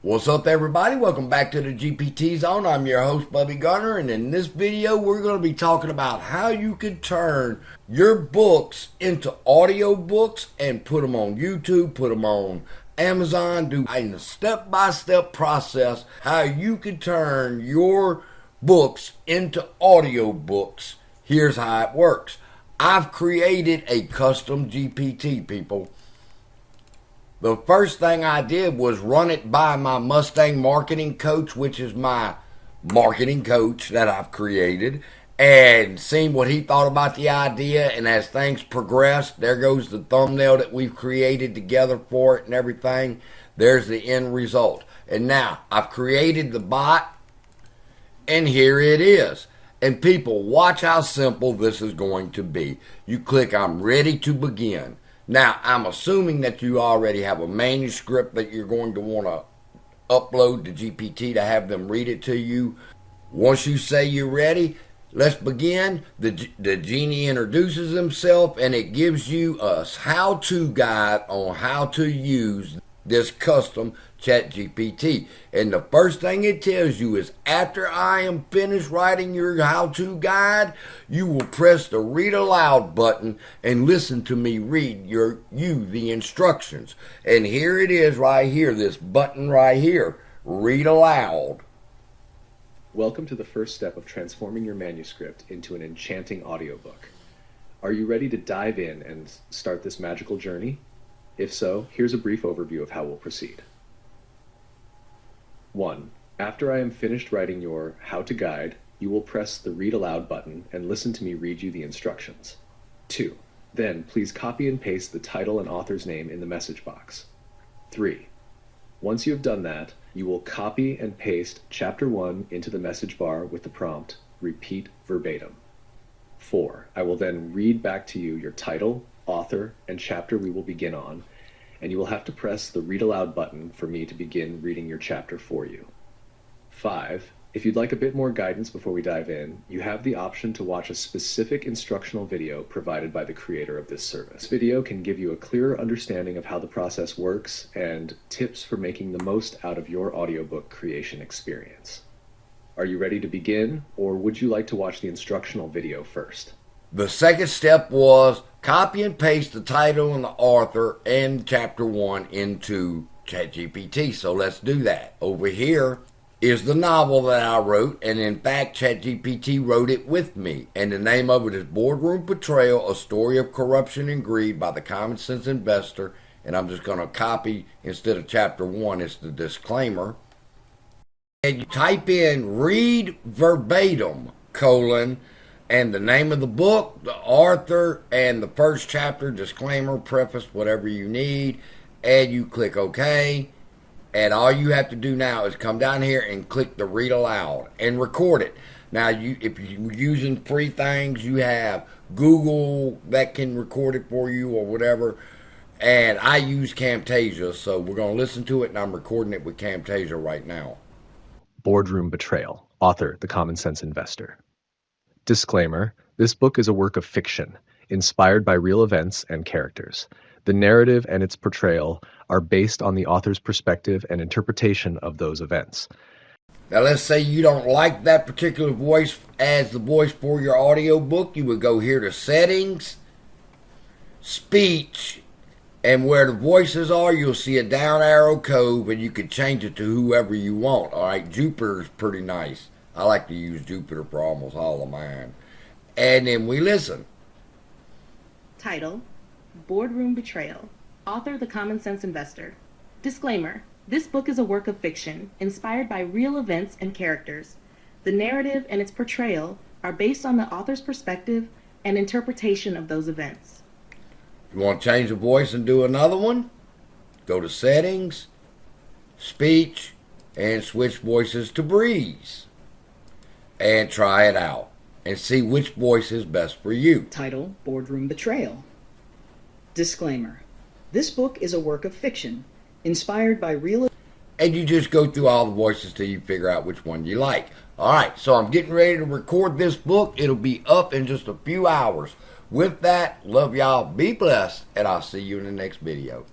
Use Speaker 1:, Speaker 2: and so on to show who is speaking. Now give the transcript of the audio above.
Speaker 1: What's up, everybody? Welcome back to the GPT Zone. I'm your host, Bubby Garner, and in this video, we're going to be talking about how you can turn your books into audiobooks and put them on YouTube, put them on Amazon, do a step-by-step process how you can turn your books into audiobooks. Here's how it works. I've created a custom GPT, people. The first thing I did was run it by my Mustang marketing coach, which is my marketing coach that I've created, and seen what he thought about the idea. And as things progressed, there goes the thumbnail that we've created together for it and everything. There's the end result. And now I've created the bot, and here it is. And people, watch how simple this is going to be. You click I'm ready to begin. Now, I'm assuming that you already have a manuscript that you're going to want to upload to GPT to have them read it to you. Once you say you're ready, let's begin. The genie introduces himself, and it gives you a how-to guide on how to use this custom ChatGPT. And the first thing it tells you is, after I am finished writing your how-to guide, you will press the read aloud button and listen to me read the instructions. And here it is right here, this button right here, read aloud.
Speaker 2: Welcome to the first step of transforming your manuscript into an enchanting audiobook. Are you ready to dive in and start this magical journey? If so, here's a brief overview of how we'll proceed. 1. After I am finished writing your how-to guide, you will press the read aloud button and listen to me read you the instructions. 2. Then, please copy and paste the title and author's name in the message box. 3. Once you have done that, you will copy and paste Chapter 1 into the message bar with the prompt, repeat verbatim. 4. I will then read back to you your title, author, and chapter we will begin on, and you will have to press the read aloud button for me to begin reading your chapter for you. 5. If you'd like a bit more guidance before we dive in, you have the option to watch a specific instructional video provided by the creator of this service. This video can give you a clearer understanding of how the process works and tips for making the most out of your audiobook creation experience. Are you ready to begin, or would you like to watch the instructional video first?
Speaker 1: The second step was copy and paste the title and the author and chapter 1 into ChatGPT. So let's do that. Over here is the novel that I wrote, and in fact ChatGPT wrote it with me. And the name of it is Boardroom Betrayal, A Story of Corruption and Greed by the Common Sense Investor. And I'm just going to copy, instead of chapter 1, it's the disclaimer. And you type in read verbatim, and the name of the book, the author, and the first chapter, disclaimer, preface, whatever you need, and you click OK. And all you have to do now is come down here and click the read aloud and record it. Now, if you're using free things, you have Google that can record it for you or whatever. And I use Camtasia, so we're going to listen to it, and I'm recording it with Camtasia right now.
Speaker 2: Boardroom Betrayal, author, the Common Sense Investor. Disclaimer, this book is a work of fiction, inspired by real events and characters. The narrative and its portrayal are based on the author's perspective and interpretation of those events.
Speaker 1: Now let's say you don't like that particular voice as the voice for your audiobook. You would go here to Settings, Speech, and where the voices are, you'll see a down arrow code, and you can change it to whoever you want. All right, Jupiter's pretty nice. I like to use Jupiter for almost all of mine. And then we listen.
Speaker 3: Title, Boardroom Betrayal. Author, the Common Sense Investor. Disclaimer, this book is a work of fiction, inspired by real events and characters. The narrative and its portrayal are based on the author's perspective and interpretation of those events.
Speaker 1: You want to change the voice and do another one? Go to Settings, Speech, and switch voices to Breeze. And try it out and see which voice is best for you.
Speaker 4: Title, Boardroom Betrayal. Disclaimer, this book is a work of fiction, inspired by real...
Speaker 1: And you just go through all the voices till you figure out which one you like. Alright, so I'm getting ready to record this book. It'll be up in just a few hours. With that, love y'all, be blessed, and I'll see you in the next video.